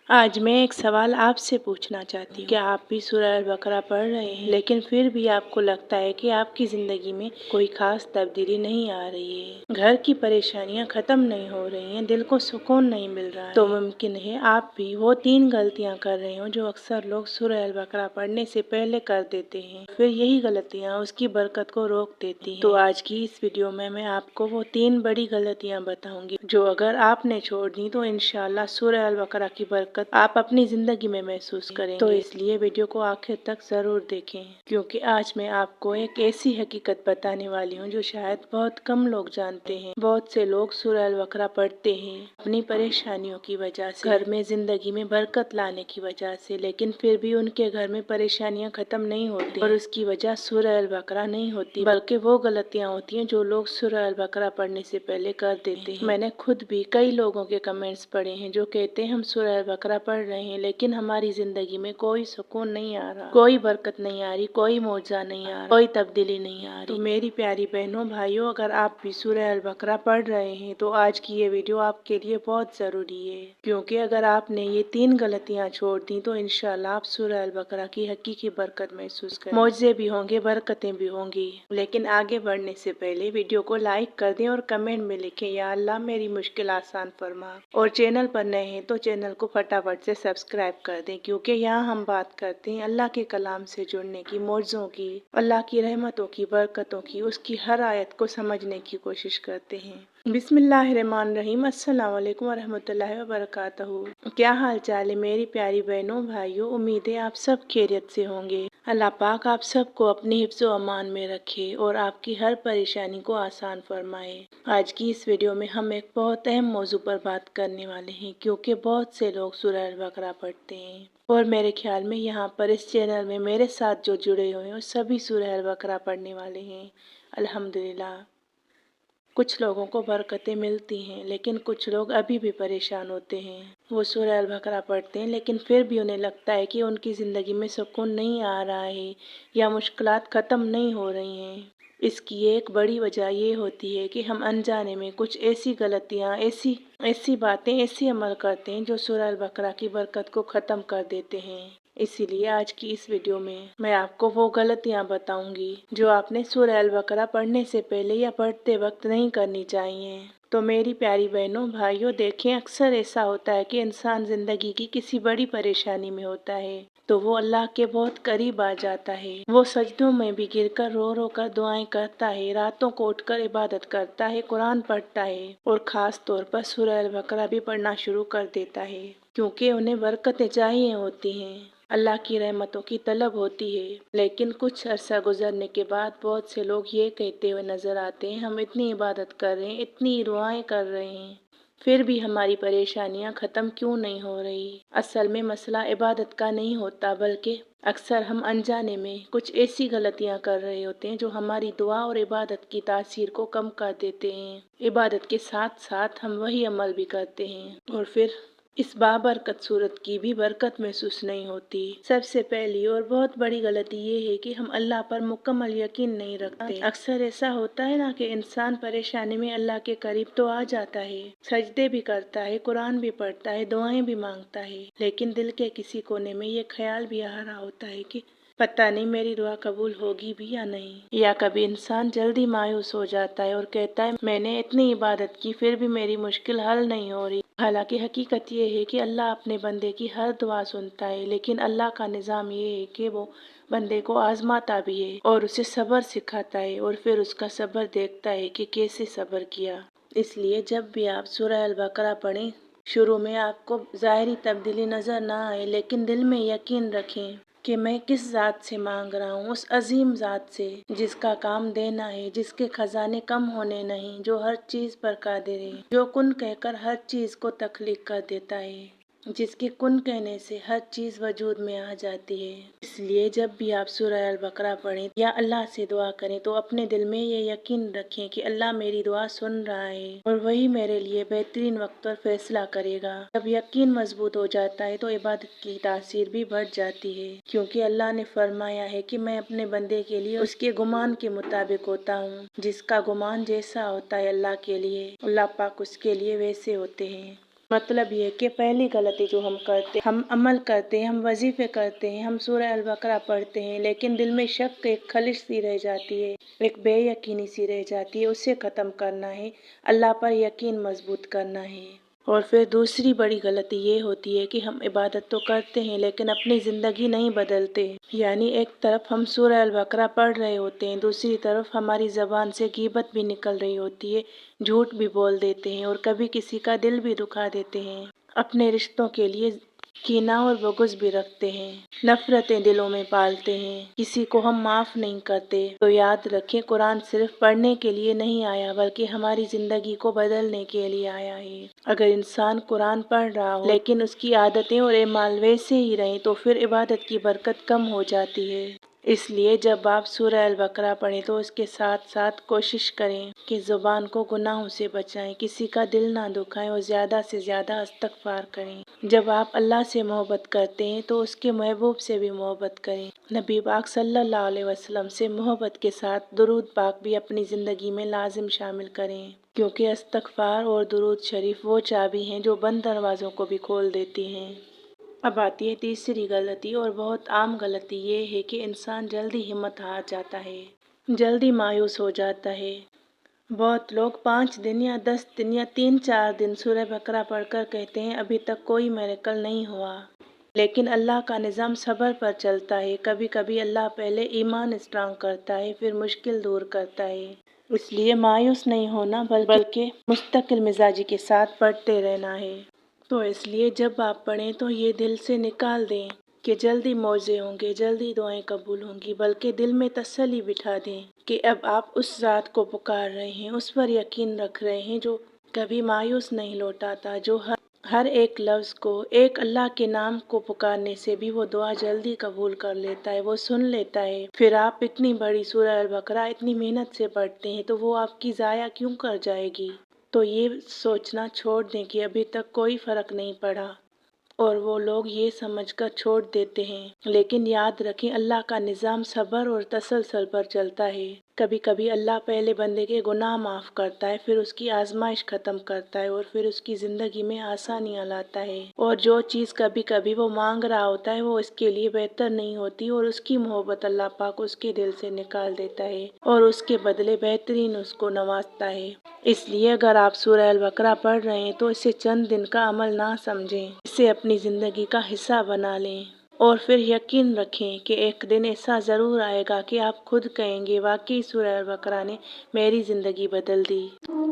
آج میں ایک سوال آپ سے پوچھنا چاہتی ہوں، کیا آپ بھی سورہ البقرہ پڑھ رہے ہیں لیکن پھر بھی آپ کو لگتا ہے کہ آپ کی زندگی میں کوئی خاص تبدیلی نہیں آ رہی ہے، گھر کی پریشانیاں ختم نہیں ہو رہی ہیں، دل کو سکون نہیں مل رہا ہے؟ تو ممکن ہے آپ بھی وہ 3 غلطیاں کر رہے ہوں جو اکثر لوگ سورہ البقرہ پڑھنے سے پہلے کر دیتے ہیں، پھر یہی غلطیاں اس کی برکت کو روک دیتی ہیں۔ تو آج کی اس ویڈیو میں آپ کو وہ 3 بڑی غلطیاں بتاؤں گی جو اگر آپ نے چھوڑ دی تو انشاءاللہ سورہ البقرہ کی برکت آپ اپنی زندگی میں محسوس کریں گے۔ تو اس لیے ویڈیو کو آخر تک ضرور دیکھیں، کیونکہ آج میں آپ کو ایک ایسی حقیقت بتانے والی ہوں جو شاید بہت کم لوگ جانتے ہیں۔ بہت سے لوگ سورہ البقرہ پڑھتے ہیں اپنی پریشانیوں کی وجہ سے، گھر میں زندگی میں برکت لانے کی وجہ سے، لیکن پھر بھی ان کے گھر میں پریشانیاں ختم نہیں ہوتی اور اس کی وجہ سورہ البقرہ نہیں ہوتی، بلکہ وہ غلطیاں ہوتی ہیں جو لوگ سورہ البقرہ پڑھنے سے پہلے کر دیتے ہیں۔ میں نے خود بھی کئی لوگوں کے کمنٹس پڑھے ہیں جو کہتے ہیں ہم سورہ البقرہ پڑھ رہے ہیں لیکن ہماری زندگی میں کوئی سکون نہیں آ رہا، کوئی برکت نہیں آ رہی، کوئی معجزہ نہیں آ رہا، کوئی تبدیلی نہیں آ رہی۔ تو میری پیاری بہنوں بھائیوں، اگر آپ بھی سورہ البقرہ پڑھ رہے ہیں تو آج کی یہ ویڈیو آپ کے لیے بہت ضروری ہے، کیونکہ اگر آپ نے یہ 3 غلطیاں چھوڑ دیں تو انشاءاللہ آپ سورہ البقرہ کی حقیقی برکت محسوس کریں گے، معجزے بھی ہوں گے، برکتیں بھی ہوں گی۔ لیکن آگے بڑھنے سے پہلے ویڈیو کو لائک کر دیں اور کمنٹ میں لکھیں یا اللہ میری مشکل آسان فرما، اور چینل پر نئے ہیں تو چینل کو فٹافٹ سے سبسکرائب کر دیں، کیونکہ یہاں ہم بات کرتے ہیں اللہ کے کلام سے جڑنے کی، معجزوں کی، اللہ کی رحمتوں کی، برکتوں کی، اس کی ہر آیت کو سمجھنے کی کوشش کرتے ہیں۔ بسم اللہ الرحمن الرحیم۔ السلام علیکم ورحمۃ اللہ وبرکاتہ۔ کیا حال چال ہے میری پیاری بہنوں بھائیوں؟ امید ہے آپ سب خیریت سے ہوں گے۔ اللہ پاک آپ سب کو اپنی حفظ و امان میں رکھے اور آپ کی ہر پریشانی کو آسان فرمائے۔ آج کی اس ویڈیو میں ہم ایک بہت اہم موضوع پر بات کرنے والے ہیں، کیونکہ بہت سے لوگ سورہ البقرہ پڑھتے ہیں اور میرے خیال میں یہاں پر اس چینل میں میرے ساتھ جو جڑے ہوئے ہیں وہ سبھی سورہ البقرہ پڑھنے والے ہیں، الحمدللہ۔ کچھ لوگوں کو برکتیں ملتی ہیں لیکن کچھ لوگ ابھی بھی پریشان ہوتے ہیں، وہ سورہ البقرہ پڑھتے ہیں لیکن پھر بھی انہیں لگتا ہے کہ ان کی زندگی میں سکون نہیں آ رہا ہے یا مشکلات ختم نہیں ہو رہی ہیں۔ اس کی ایک بڑی وجہ یہ ہوتی ہے کہ ہم انجانے میں کچھ ایسی غلطیاں، ایسی باتیں، ایسی عمل کرتے ہیں جو سورہ البقرہ کی برکت کو ختم کر دیتے ہیں۔ اسی لیے آج کی اس ویڈیو میں آپ کو وہ غلطیاں بتاؤں گی جو آپ نے سورہ البقرہ پڑھنے سے پہلے یا پڑھتے وقت نہیں کرنی چاہیے۔ تو میری پیاری بہنوں بھائیوں، دیکھیں اکثر ایسا ہوتا ہے کہ انسان زندگی کی کسی بڑی پریشانی میں ہوتا ہے تو وہ اللہ کے بہت قریب آ جاتا ہے، وہ سجدوں میں بھی گر کر رو رو کر دعائیں کرتا ہے، راتوں کو اٹھ کر عبادت کرتا ہے، قرآن پڑھتا ہے اور خاص طور پر سورہ البقرہ بھی پڑھنا شروع کر دیتا ہے، کیونکہ انہیں برکتیں چاہیے ہوتی ہیں، اللہ کی رحمتوں کی طلب ہوتی ہے۔ لیکن کچھ عرصہ گزرنے کے بعد بہت سے لوگ یہ کہتے ہوئے نظر آتے ہیں ہم اتنی عبادت کر رہے ہیں، اتنی دعائیں کر رہے ہیں، پھر بھی ہماری پریشانیاں ختم کیوں نہیں ہو رہی؟ اصل میں مسئلہ عبادت کا نہیں ہوتا، بلکہ اکثر ہم انجانے میں کچھ ایسی غلطیاں کر رہے ہوتے ہیں جو ہماری دعا اور عبادت کی تاثیر کو کم کر دیتے ہیں۔ عبادت کے ساتھ ساتھ ہم وہی عمل بھی کرتے ہیں اور پھر اس بابرکت صورت کی بھی برکت محسوس نہیں ہوتی۔ سب سے پہلی اور بہت بڑی غلطی یہ ہے کہ ہم اللہ پر مکمل یقین نہیں رکھتے۔ اکثر ایسا ہوتا ہے نا کہ انسان پریشانی میں اللہ کے قریب تو آ جاتا ہے، سجدے بھی کرتا ہے، قرآن بھی پڑھتا ہے، دعائیں بھی مانگتا ہے، لیکن دل کے کسی کونے میں یہ خیال بھی آ رہا ہوتا ہے کہ پتہ نہیں میری دعا قبول ہوگی بھی یا نہیں۔ یا کبھی انسان جلدی مایوس ہو جاتا ہے اور کہتا ہے میں نے اتنی عبادت کی پھر بھی میری مشکل حل نہیں ہو رہی۔ حالانکہ حقیقت یہ ہے کہ اللہ اپنے بندے کی ہر دعا سنتا ہے، لیکن اللہ کا نظام یہ ہے کہ وہ بندے کو آزماتا بھی ہے اور اسے صبر سکھاتا ہے اور پھر اس کا صبر دیکھتا ہے کہ کیسے صبر کیا۔ اس لیے جب بھی آپ سورہ البقرہ پڑھیں، شروع میں آپ کو ظاہری تبدیلی نظر نہ آئے، لیکن دل میں یقین رکھیں کہ میں کس ذات سے مانگ رہا ہوں، اس عظیم ذات سے جس کا کام دینا ہے، جس کے خزانے کم ہونے نہیں، جو ہر چیز پر قادر ہے، جو کن کہہ کر ہر چیز کو تخلیق کر دیتا ہے، جس کے کن کہنے سے ہر چیز وجود میں آ جاتی ہے۔ اس لیے جب بھی آپ سورہ البقرہ پڑھیں یا اللہ سے دعا کریں تو اپنے دل میں یہ یقین رکھیں کہ اللہ میری دعا سن رہا ہے اور وہی میرے لیے بہترین وقت اور فیصلہ کرے گا۔ جب یقین مضبوط ہو جاتا ہے تو عبادت کی تاثیر بھی بڑھ جاتی ہے، کیونکہ اللہ نے فرمایا ہے کہ میں اپنے بندے کے لیے اس کے گمان کے مطابق ہوتا ہوں، جس کا گمان جیسا ہوتا ہے اللہ کے لیے، اللہ پاک اس کے لیے ویسے ہوتے ہیں۔ مطلب یہ کہ پہلی غلطی جو ہم کرتے ہیں، ہم عمل کرتے ہیں، ہم وظیفے کرتے ہیں، ہم سورہ البقرہ پڑھتے ہیں، لیکن دل میں شک ایک خلش سی رہ جاتی ہے، ایک بے یقینی سی رہ جاتی ہے، اسے ختم کرنا ہے، اللہ پر یقین مضبوط کرنا ہے۔ اور پھر دوسری بڑی غلطی یہ ہوتی ہے کہ ہم عبادت تو کرتے ہیں لیکن اپنی زندگی نہیں بدلتے، یعنی ایک طرف ہم سورہ البقرہ پڑھ رہے ہوتے ہیں، دوسری طرف ہماری زبان سے غیبت بھی نکل رہی ہوتی ہے، جھوٹ بھی بول دیتے ہیں اور کبھی کسی کا دل بھی دکھا دیتے ہیں، اپنے رشتوں کے لیے کینہ اور بغض بھی رکھتے ہیں، نفرتیں دلوں میں پالتے ہیں، کسی کو ہم معاف نہیں کرتے۔ تو یاد رکھیں، قرآن صرف پڑھنے کے لیے نہیں آیا بلکہ ہماری زندگی کو بدلنے کے لیے آیا ہے۔ اگر انسان قرآن پڑھ رہا ہو لیکن اس کی عادتیں اور اعمال ویسے ہی رہیں تو پھر عبادت کی برکت کم ہو جاتی ہے۔ اس لیے جب آپ سورہ البقرہ پڑھیں تو اس کے ساتھ ساتھ کوشش کریں کہ زبان کو گناہوں سے بچائیں، کسی کا دل نہ دکھائیں اور زیادہ سے زیادہ استغفار کریں۔ جب آپ اللہ سے محبت کرتے ہیں تو اس کے محبوب سے بھی محبت کریں۔ نبی پاک صلی اللہ علیہ وسلم سے محبت کے ساتھ درود پاک بھی اپنی زندگی میں لازم شامل کریں، کیونکہ استغفار اور درود شریف وہ چابی ہیں جو بند دروازوں کو بھی کھول دیتی ہیں۔ اب آتی ہے تیسری غلطی، اور بہت عام غلطی یہ ہے کہ انسان جلدی ہمت ہار جاتا ہے، جلدی مایوس ہو جاتا ہے۔ بہت لوگ 5 دن یا 10 دن یا 3-4 دن سورہ بقرہ پڑھ کر کہتے ہیں ابھی تک کوئی میریکل نہیں ہوا، لیکن اللہ کا نظام صبر پر چلتا ہے، کبھی کبھی اللہ پہلے ایمان اسٹرانگ کرتا ہے پھر مشکل دور کرتا ہے۔ اس لیے مایوس نہیں ہونا بلکہ مستقل مزاجی کے ساتھ پڑھتے رہنا ہے۔ تو اس لیے جب آپ پڑھیں تو یہ دل سے نکال دیں کہ جلدی معجزے ہوں گے، جلدی دعائیں قبول ہوں گی، بلکہ دل میں تسلی بٹھا دیں کہ اب آپ اس ذات کو پکار رہے ہیں، اس پر یقین رکھ رہے ہیں جو کبھی مایوس نہیں لوٹاتا، جو ہر ایک لفظ کو، ایک اللہ کے نام کو پکارنے سے بھی وہ دعا جلدی قبول کر لیتا ہے، وہ سن لیتا ہے۔ پھر آپ اتنی بڑی سورہ البقرہ اتنی محنت سے پڑھتے ہیں تو وہ آپ کی ضائع کیوں کر جائے گی؟ تو یہ سوچنا چھوڑ دیں کہ ابھی تک کوئی فرق نہیں پڑا، اور وہ لوگ یہ سمجھ کر چھوڑ دیتے ہیں، لیکن یاد رکھیں اللہ کا نظام صبر اور تسلسل پر چلتا ہے۔ کبھی کبھی اللہ پہلے بندے کے گناہ معاف کرتا ہے، پھر اس کی آزمائش ختم کرتا ہے اور پھر اس کی زندگی میں آسانیاں لاتا ہے، اور جو چیز کبھی کبھی وہ مانگ رہا ہوتا ہے وہ اس کے لیے بہتر نہیں ہوتی، اور اس کی محبت اللہ پاک اس کے دل سے نکال دیتا ہے اور اس کے بدلے بہترین اس کو نوازتا ہے۔ اس لیے اگر آپ سورہ البقرہ پڑھ رہے ہیں تو اسے چند دن کا عمل نہ سمجھیں، اسے اپنی زندگی کا حصہ بنا لیں، اور پھر یقین رکھیں کہ ایک دن ایسا ضرور آئے گا کہ آپ خود کہیں گے واقعی سورہ البقرہ نے میری زندگی بدل دی۔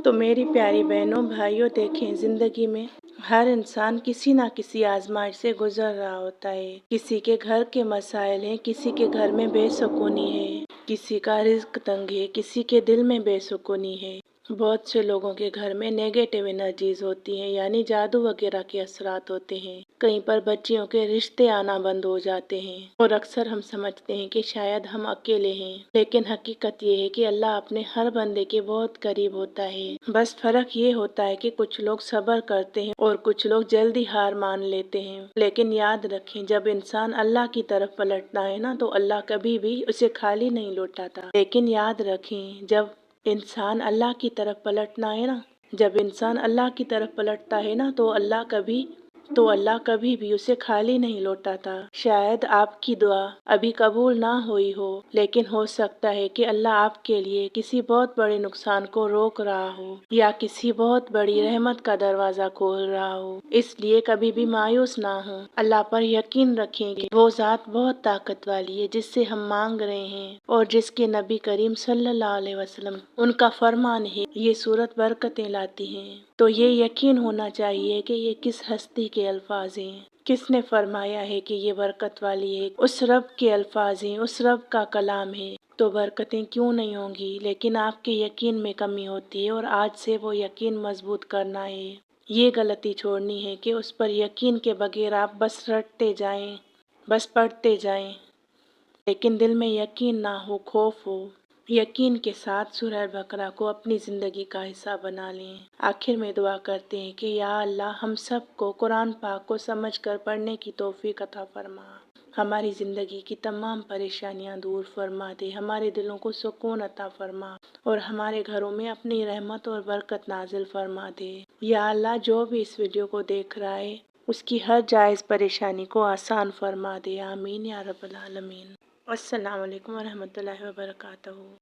تو میری پیاری بہنوں بھائیوں، دیکھیں زندگی میں ہر انسان کسی نہ کسی آزمائش سے گزر رہا ہوتا ہے، کسی کے گھر کے مسائل ہیں، کسی کے گھر میں بے سکونی ہے، کسی کا رزق تنگ ہے، کسی کے دل میں بے سکونی ہے۔ بہت سے لوگوں کے گھر میں نیگیٹو انرجیز ہوتی ہیں، یعنی جادو وغیرہ کے اثرات ہوتے ہیں، کہیں پر بچیوں کے رشتے آنا بند ہو جاتے ہیں، اور اکثر ہم سمجھتے ہیں کہ شاید ہم اکیلے ہیں، لیکن حقیقت یہ ہے کہ اللہ اپنے ہر بندے کے بہت قریب ہوتا ہے، بس فرق یہ ہوتا ہے کہ کچھ لوگ صبر کرتے ہیں اور کچھ لوگ جلدی ہار مان لیتے ہیں۔ لیکن یاد رکھیں جب انسان اللہ کی طرف پلٹتا ہے نا تو اللہ کبھی بھی اسے خالی نہیں لوٹاتا، لیکن یاد رکھیں جب انسان اللہ کی طرف پلٹنا ہے نا جب انسان اللہ کی طرف پلٹتا ہے نا تو اللہ کبھی بھی اسے خالی نہیں لوٹاتا۔ شاید آپ کی دعا ابھی قبول نہ ہوئی ہو، لیکن ہو سکتا ہے کہ اللہ آپ کے لیے کسی بہت بڑے نقصان کو روک رہا ہو یا کسی بہت بڑی رحمت کا دروازہ کھول رہا ہو، اس لیے کبھی بھی مایوس نہ ہوں، اللہ پر یقین رکھیں کہ وہ ذات بہت طاقت والی ہے جس سے ہم مانگ رہے ہیں، اور جس کے نبی کریم صلی اللہ علیہ وسلم ان کا فرمان ہے یہ سورت برکتیں لاتی ہیں۔ تو یہ یقین ہونا چاہیے کہ یہ کس ہستی کے الفاظ ہیں، کس نے فرمایا ہے کہ یہ برکت والی ہے، اس رب کے الفاظ ہیں، اس رب کا کلام ہے، تو برکتیں کیوں نہیں ہوں گی؟ لیکن آپ کے یقین میں کمی ہوتی ہے، اور آج سے وہ یقین مضبوط کرنا ہے۔ یہ غلطی چھوڑنی ہے کہ اس پر یقین کے بغیر آپ بس رٹتے جائیں، بس پڑھتے جائیں، لیکن دل میں یقین نہ ہو، خوف ہو۔ یقین کے ساتھ سورہ البقرہ کو اپنی زندگی کا حصہ بنا لیں۔ آخر میں دعا کرتے ہیں کہ یا اللہ ہم سب کو قرآن پاک کو سمجھ کر پڑھنے کی توفیق عطا فرما، ہماری زندگی کی تمام پریشانیاں دور فرما دے، ہمارے دلوں کو سکون عطا فرما اور ہمارے گھروں میں اپنی رحمت اور برکت نازل فرما دے۔ یا اللہ، جو بھی اس ویڈیو کو دیکھ رہا ہے اس کی ہر جائز پریشانی کو آسان فرما دے، آمین یا رب العالمین۔ السلام علیکم ورحمۃ اللہ وبرکاتہ۔